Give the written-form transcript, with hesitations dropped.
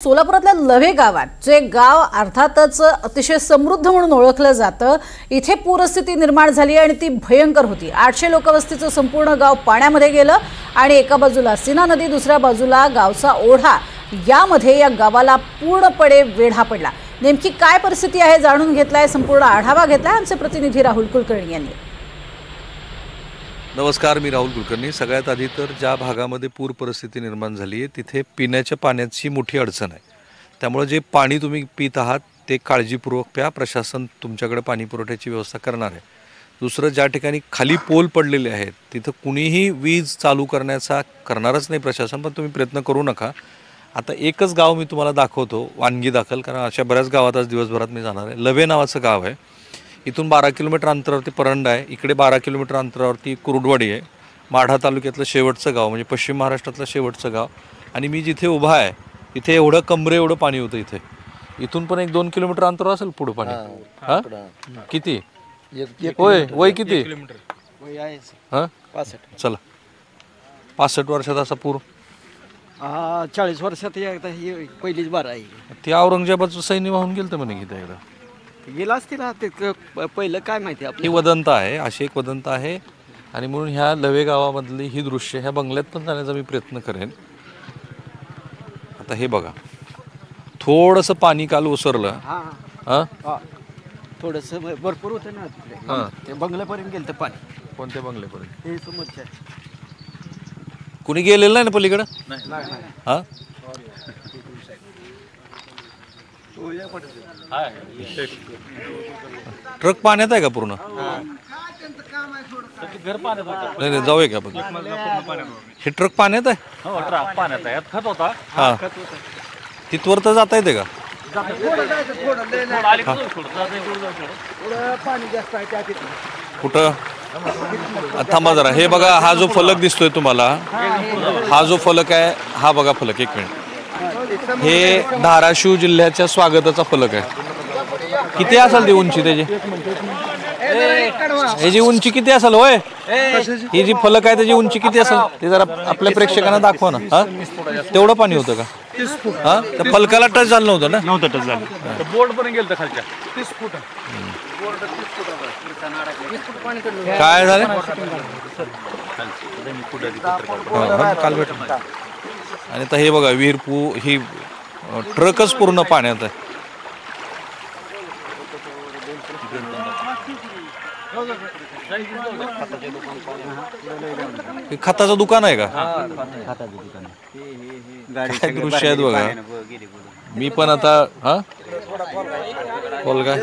सोलापुरातल्या लव्हे गावात जे गाव अर्थातच अतिशय समृद्ध म्हणून ओळखलं जातं, इथे पूरस्थिती निर्माण झाली आणि ती भयंकर होती। 800 लोकवस्तीचं संपूर्ण गाव पाण्यामध्ये गेलं आणि एका बाजूला सीना नदी, दुसऱ्या बाजूला गावचा ओढा, यामध्ये या गावाला पूर्णपणे वेढा पडला। नेमकी काय परिस्थिती आहे जाणून घेतलाय, संपूर्ण आढावा घेतलाय आमचे प्रतिनिधी राहुल कुलकर्णी यांनी। नमस्कार, मी राहुल कुलकर्णी। सगळ्यात आधी तर ज्या भागामध्ये पूर परिस्थिती निर्माण झाली आहे तिथे पिण्याच्या पाण्याची मोठी अडचण आहे। त्यामुळे जे पाणी तुम्ही पित आहात ते काळजीपूर्वक प्या, प्रशासन तुमच्याकडे पाणी पुरवठ्याची व्यवस्था करणार आहे। दुसरं, ज्या ठिकाणी खाली पोल पडलेले आहेत तिथं कुणीही वीज चालू करणारच नाही प्रशासन, पण तुम्ही प्रयत्न करू नका। आता एकच गाव मी तुम्हाला दाखवतो, वानगी दाखल, कारण अशा बऱ्याच गावात आज दिवसभरात मी जाणार आहे। लव्हे नावाचं गाव आहे, इथून 12 किलोमीटर अंतरावरती परंडा आहे, इकडे 12 किलोमीटर अंतरावरती कुरुडवाडी आहे। माढा तालुक्यातलं शेवटचं गाव म्हणजे पश्चिम महाराष्ट्रातलं शेवटचं गाव। आणि मी जिथे उभा आहे इथे एवढं कमरे एवढं पाणी होतं। इथून पण 1-2 किलोमीटर अंतरावर असेल पुढे पाणी। हां, किती वय किती? हां, 65। चला, 65 वर्षात असा पूर? 40 वर्षात पहिलीच बार आहे। ते औरंगजेबाचं सैन्य वाहून गेलं तर म्हणे की एकदा गेला असतील, पहिलं काय माहिती आपली ही वदंत आहे, अशी एक वदंत आहे। आणि म्हणून ह्या लव्हे गावामधली ही दृश्य ह्या बंगल्यात पण जाण्याचा मी प्रयत्न करेन। आता हे बघा, थोडंसं पाणी काल ओसरलं। हां, थोडंसं भरपूर होतं ना तिकडे। ते बंगल्यापर्यंत गेलं पाणी। कोणत्या बंगल्यापर्यंत? हे समोरच्या कुणी गेलेलं नाही ना पलीकडं? हां, ट्रक पाण्यात आहे का पूर्ण? नाही, जाऊया का आपण? हे ट्रक पाण्यात आहे? हा, तिथवर तर जाता येते का? कुठं? थांबा जरा, हे बघा, हा जो फलक दिसतोय तुम्हाला, हा जो फलक आहे, हा बघा फलक, एक मिनिट, हे धाराशिव जिल्ह्याच्या स्वागताचा फलक आहे। किती असेल ती उंची त्याची? ह्याची उंची किती असेल? होय, ही जी फलक आहे त्याची उंची किती असेल ते जरा आपल्या प्रेक्षकांना दाखवा ना। हा, तेवढं पाणी होतं का? हा, त्या फलकाला टच झालं नव्हतं ना? नव्हतं टच झालं, बोर्ड पर्यंत गेलं खालच्या 30 फूट। काय झालं? काल भेट। आणि आता हे बघा, ही ट्रकच पूर्ण पाण्यात आहे। हे खताचं दुकान आहे का? काय दृश्य आहेत बघा। मी पण आता, हा, बोल काय?